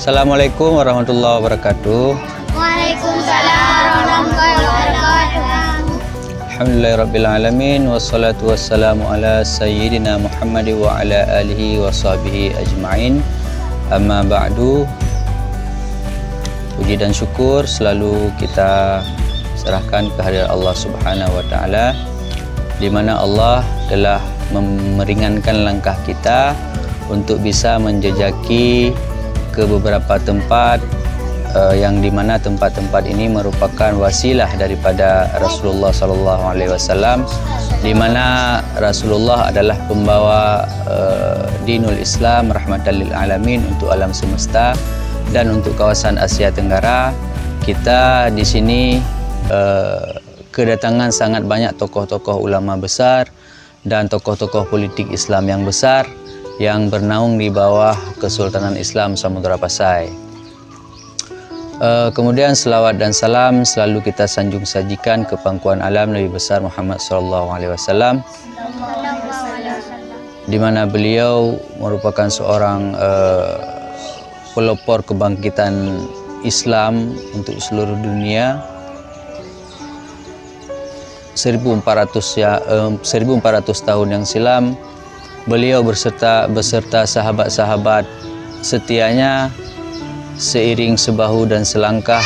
Assalamualaikum warahmatullahi wabarakatuh. Waalaikumsalam warahmatullahi wabarakatuh. Alhamdulillahirabbil alamin wassalatu wassalamu ala sayyidina Muhammad wa ala alihi wa sahbihi ajmain. Amma ba'du. Puji dan syukur selalu kita serahkan kehadirat Allah Subhanahu wa taala, di mana Allah telah meringankan langkah kita untuk bisa menjejaki ke beberapa tempat yang dimana tempat-tempat ini merupakan wasilah daripada Rasulullah sallallahu alaihi wasallam, di mana Rasulullah adalah pembawa dinul Islam rahmatan lil alamin untuk alam semesta dan untuk kawasan Asia Tenggara. Kita di sini kedatangan sangat banyak tokoh-tokoh ulama besar dan tokoh-tokoh politik Islam yang besar yang bernaung di bawah Kesultanan Islam Samudra Pasai. Kemudian selawat dan salam selalu kita sanjung sajikan ke pangkuan alam Nabi besar Muhammad SAW, di mana beliau merupakan seorang pelopor kebangkitan Islam untuk seluruh dunia. 1400 tahun yang silam, beliau beserta sahabat-sahabat setianya seiring sebahu dan selangkah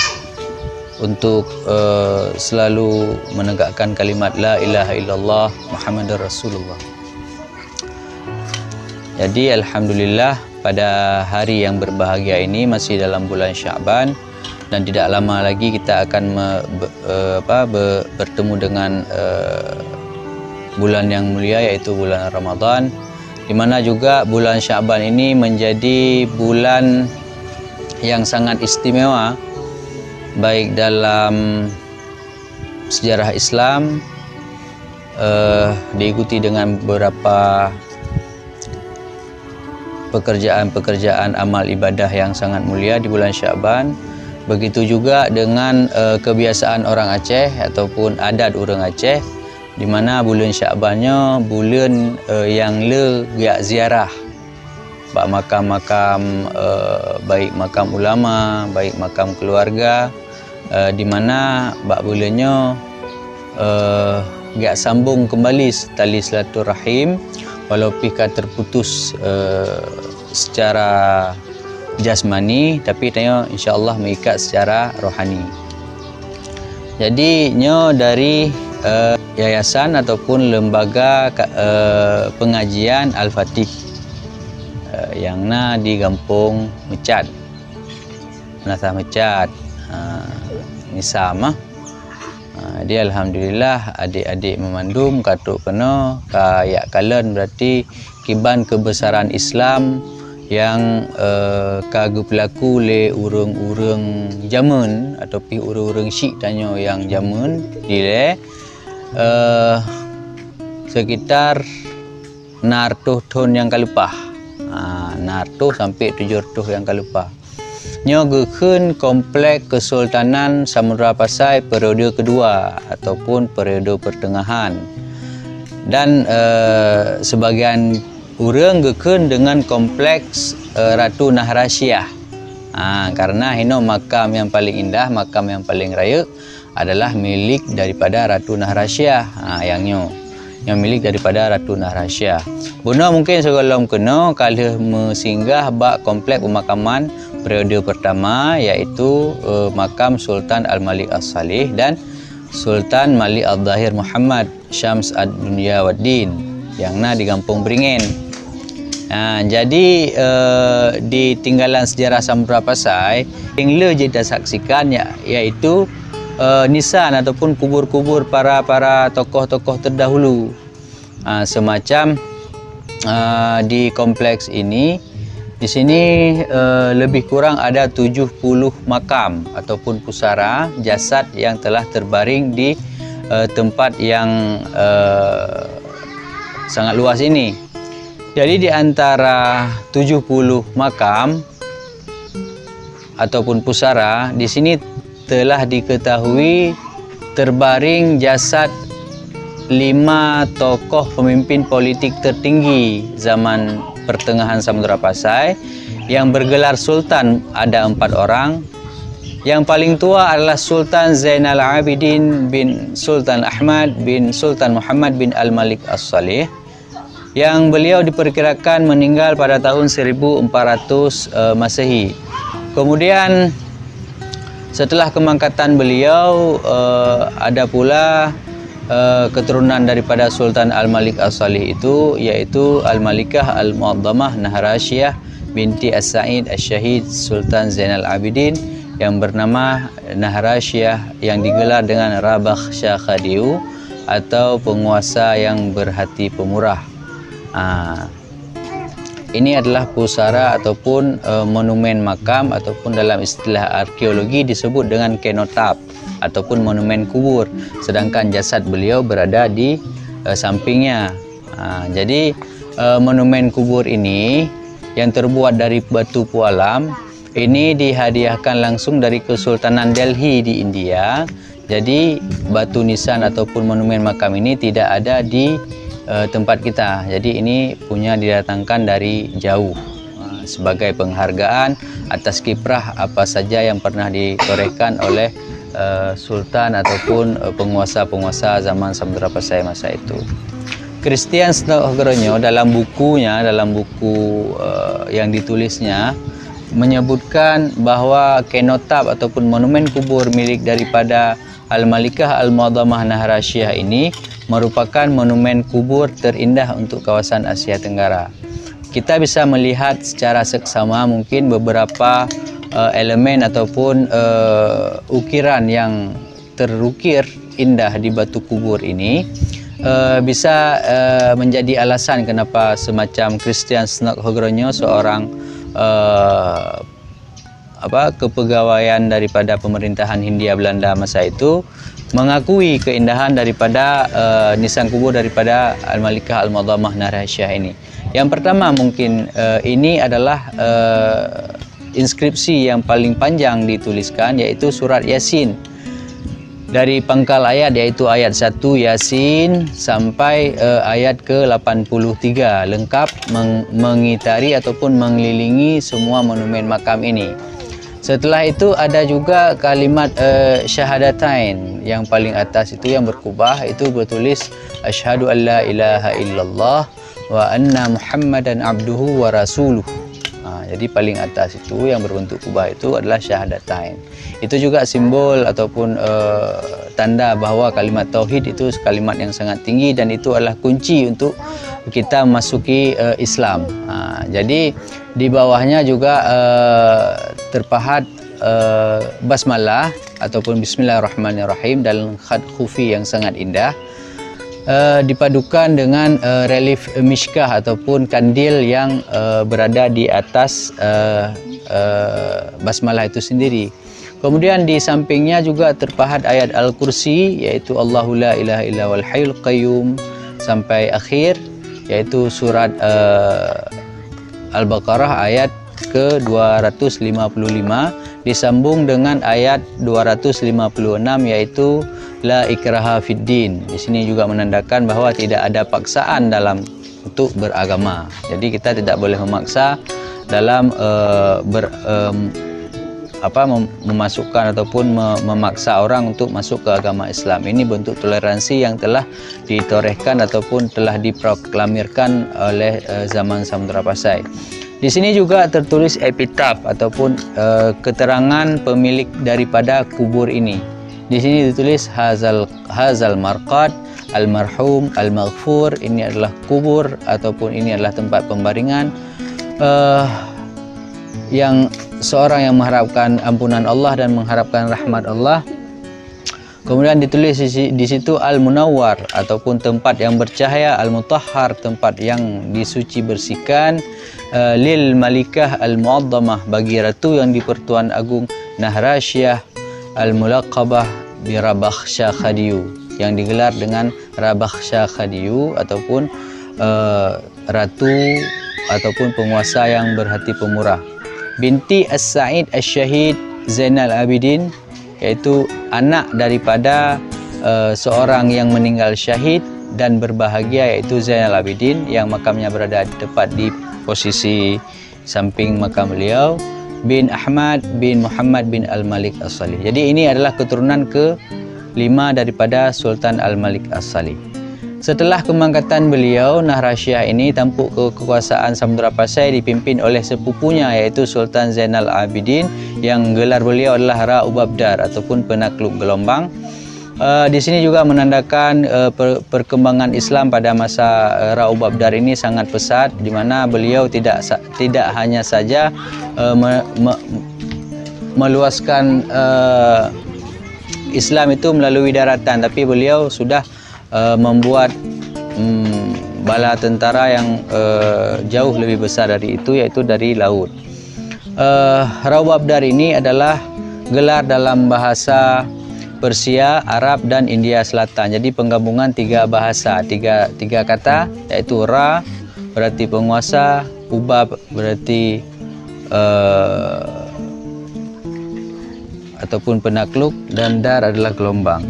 untuk selalu menegakkan kalimat la ilaha illallah Muhammadur Rasulullah. Jadi alhamdulillah pada hari yang berbahagia ini masih dalam bulan Sya'ban, dan tidak lama lagi kita akan bertemu dengan bulan yang mulia, yaitu bulan Ramadan, di mana juga bulan Sya'ban ini menjadi bulan yang sangat istimewa baik dalam sejarah Islam, diikuti dengan beberapa pekerjaan-pekerjaan amal ibadah yang sangat mulia di bulan Sya'ban. Begitu juga dengan kebiasaan orang Aceh ataupun adat orang Aceh, di mana bulan Sya'bannya bulan yang giat ziarah bak makam-makam, baik makam ulama, baik makam keluarga, di mana bak bulannya giat sambung kembali tali silaturahim walaupun terputus secara jasmani, tapi tanya insya-Allah mengikat secara rohani. Jadi nyo dari yayasan ataupun lembaga pengajian Al-Fatih yang di Kampung Mecat, Menasah Mecat, Nisam. Dia alhamdulillah adik-adik memandum katuk kena kayak kalen, berarti kiban kebesaran Islam yang kagu pelaku le urang-urang zaman ataupun urang-urang syik tanya yang zaman dile sekitar 600 tahun yang kalupah, 600 sampai 700 yang kalupah nyo gekeun komplek Kesultanan Samudra Pasai periode kedua ataupun periode pertengahan, dan sebagian urang gekeun dengan kompleks Ratu Nahrasyah, karena hino makam yang paling indah, makam yang paling raya adalah milik daripada Ratu Nahrasyah, yang milik daripada Ratu Nahrasyah. Buna mungkin segalom kena kalau mesinggah bak komplek pemakaman periode pertama, iaitu makam Sultan Al-Malik As-Salih dan Sultan Malik Al-Zahir Muhammad Syams Ad-Dunya Waddin yang di Kampung Beringin. Jadi di tinggalan sejarah Samudra Pasai yang kita saksikan iaitu nisan ataupun kubur-kubur para tokoh-tokoh terdahulu. Semacam di kompleks ini, di sini lebih kurang ada 70 makam ataupun pusara jasad yang telah terbaring di tempat yang sangat luas ini. Jadi di antara 70 makam ataupun pusara di sini telah diketahui terbaring jasad 5 tokoh pemimpin politik tertinggi zaman pertengahan Samudra Pasai, yang bergelar Sultan ada 4 orang. Yang paling tua adalah Sultan Zainal Abidin bin Sultan Ahmad bin Sultan Muhammad bin Al-Malik As-Salih, yang beliau diperkirakan meninggal pada tahun 1400 Masehi. Kemudian setelah kemangkatan beliau ada pula keturunan daripada Sultan Al-Malik As-Salih itu, yaitu Al-Malikah Al-Mu'azzamah Naharashiyah binti As-Sa'id As-Syahid Sultan Zainal Abidin yang bernama Naharashiyah, yang digelar dengan Rabakh Shah Khadiu atau penguasa yang berhati pemurah. Ini adalah pusara ataupun monumen makam, ataupun dalam istilah arkeologi disebut dengan kenotap ataupun monumen kubur, sedangkan jasad beliau berada di sampingnya. Jadi monumen kubur ini yang terbuat dari batu pualam ini dihadiahkan langsung dari Kesultanan Delhi di India. Jadi batu nisan ataupun monumen makam ini tidak ada di tempat kita. Jadi ini punya didatangkan dari jauh sebagai penghargaan atas kiprah apa saja yang pernah ditorehkan oleh sultan ataupun penguasa-penguasa zaman Samudra Pasai masa itu. Christian Snohgronyo dalam bukunya, dalam buku yang ditulisnya, menyebutkan bahawa kenotap ataupun monumen kubur milik daripada Al-Malikah Al-Mu'azzamah Naharashiyah ini merupakan monumen kubur terindah untuk kawasan Asia Tenggara. Kita bisa melihat secara seksama mungkin beberapa elemen ataupun ukiran yang terukir indah di batu kubur ini bisa menjadi alasan kenapa semacam Christian Snohgronyo, seorang kepegawaian daripada pemerintahan Hindia Belanda masa itu, mengakui keindahan daripada nisan kubur daripada Al-Malikah Al-Mu'azzamah Naharashiyah ini. Yang pertama mungkin ini adalah inskripsi yang paling panjang dituliskan, yaitu surat Yasin. Dari pangkal ayat, yaitu ayat 1 Yasin sampai ayat ke-83, lengkap mengitari ataupun mengelilingi semua monumen makam ini. Setelah itu ada juga kalimat syahadatain yang paling atas itu yang berkubah, itu bertulis asyhadu an la ilaha illallah wa anna muhammadan abduhu wa rasuluh. Jadi paling atas itu yang berbentuk kubah itu adalah syahadatain. Itu juga simbol ataupun tanda bahawa kalimat tauhid itu kalimat yang sangat tinggi, dan itu adalah kunci untuk kita memasuki Islam. Jadi di bawahnya juga terpahat basmalah ataupun bismillahirrahmanirrahim dalam khat khufi yang sangat indah, dipadukan dengan relief mishkah ataupun kandil yang berada di atas basmalah itu sendiri. Kemudian di sampingnya juga terpahat ayat Al-Kursi, yaitu Allahu la ilaha illa wal hayyul qayyum sampai akhir, yaitu surat Al-Baqarah ayat ke-255, disambung dengan ayat 256, yaitu la ikraha fid din. Di sini juga menandakan bahawa tidak ada paksaan dalam untuk beragama. Jadi kita tidak boleh memaksa dalam memasukkan ataupun memaksa orang untuk masuk ke agama Islam. Ini bentuk toleransi yang telah ditorehkan ataupun telah diproklamirkan oleh zaman Samudra Pasai. Di sini juga tertulis epitaf ataupun keterangan pemilik daripada kubur ini. Di sini ditulis hazal marqad almarhum almaghfur. Ini adalah kubur ataupun ini adalah tempat pembaringan yang seorang yang mengharapkan ampunan Allah dan mengharapkan rahmat Allah. Kemudian ditulis di situ al-munawwar ataupun tempat yang bercahaya, al-mutahhar tempat yang disuci bersihkan, lil malikah al-mu'azzamah bagi ratu yang dipertuan agung Naharashiyah al-mulaqabah bi Rabakh Shah Khadiu, yang digelar dengan Rabakh Shah Khadiu ataupun ratu ataupun penguasa yang berhati pemurah, binti As-Sa'id As-Syahid Zainal Abidin, yaitu anak daripada seorang yang meninggal syahid dan berbahagia, yaitu Zainal Abidin, yang makamnya berada tepat di posisi samping makam beliau, bin Ahmad bin Muhammad bin Al-Malik As-Salih. Jadi ini adalah keturunan ke-5 daripada Sultan Al-Malik As-Salih. Setelah kemangkatan beliau, Nahrasyah ini tampuk kekuasaan Samudra Pasai dipimpin oleh sepupunya iaitu Sultan Zainal Abidin yang gelar beliau adalah Ra-Ubabdar ataupun penakluk gelombang. Di sini juga menandakan perkembangan Islam pada masa Ra-Ubabdar ini sangat pesat, di mana beliau tidak hanya saja meluaskan Islam itu melalui daratan, tapi beliau sudah membuat bala tentara yang jauh lebih besar dari itu, yaitu dari laut. Ra-Ubabdar ini adalah gelar dalam bahasa Persia, Arab dan India Selatan. Jadi penggabungan tiga bahasa, tiga kata, yaitu Ra berarti penguasa, Ubab berarti ataupun penakluk, dan Dar adalah gelombang.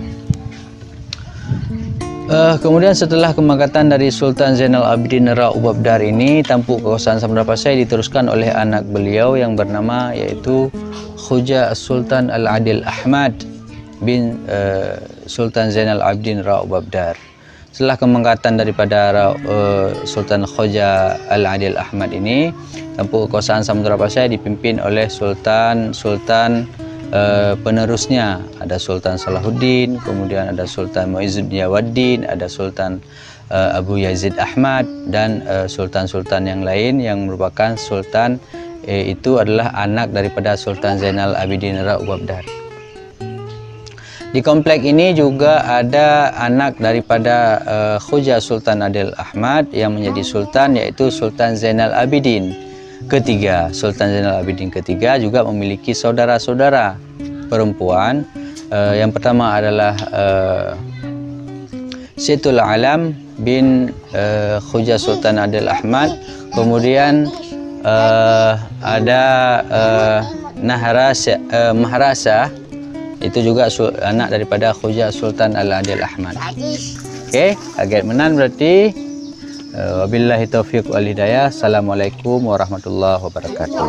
Kemudian setelah kemangkatan dari Sultan Zainal Abidin Ra-Ubabdar ini, tampuk kekuasaan Samudra Pasai diteruskan oleh anak beliau yang bernama yaitu Khuja Sultan Al-Adil Ahmad bin Sultan Zainal Abidin Ra-Ubabdar. Setelah kemangkatan daripada Sultan Khuja Al-Adil Ahmad ini, tampuk kekuasaan Samudra Pasai dipimpin oleh sultan penerusnya. Ada Sultan Salahuddin, kemudian ada Sultan Muizzuddin Yawaddin, ada Sultan Abu Yazid Ahmad, dan sultan-sultan yang lain yang merupakan sultan itu adalah anak daripada Sultan Zainal Abidin Ra-Ubabdar. Di komplek ini juga ada anak daripada Khuja Sultan Adil Ahmad yang menjadi sultan, yaitu Sultan Zainal Abidin ketiga. Sultan Zainal Abidin ketiga juga memiliki saudara-saudara perempuan. Yang pertama adalah Syetul Alam bin Khuja Sultan Adil Ahmad. Kemudian ada Mahrasa, itu juga anak daripada Khuja Sultan Al-Adil Ahmad. Okey, agak menan berarti. Wabillahi taufiq wal hidayah. Assalamualaikum warahmatullahi wabarakatuh.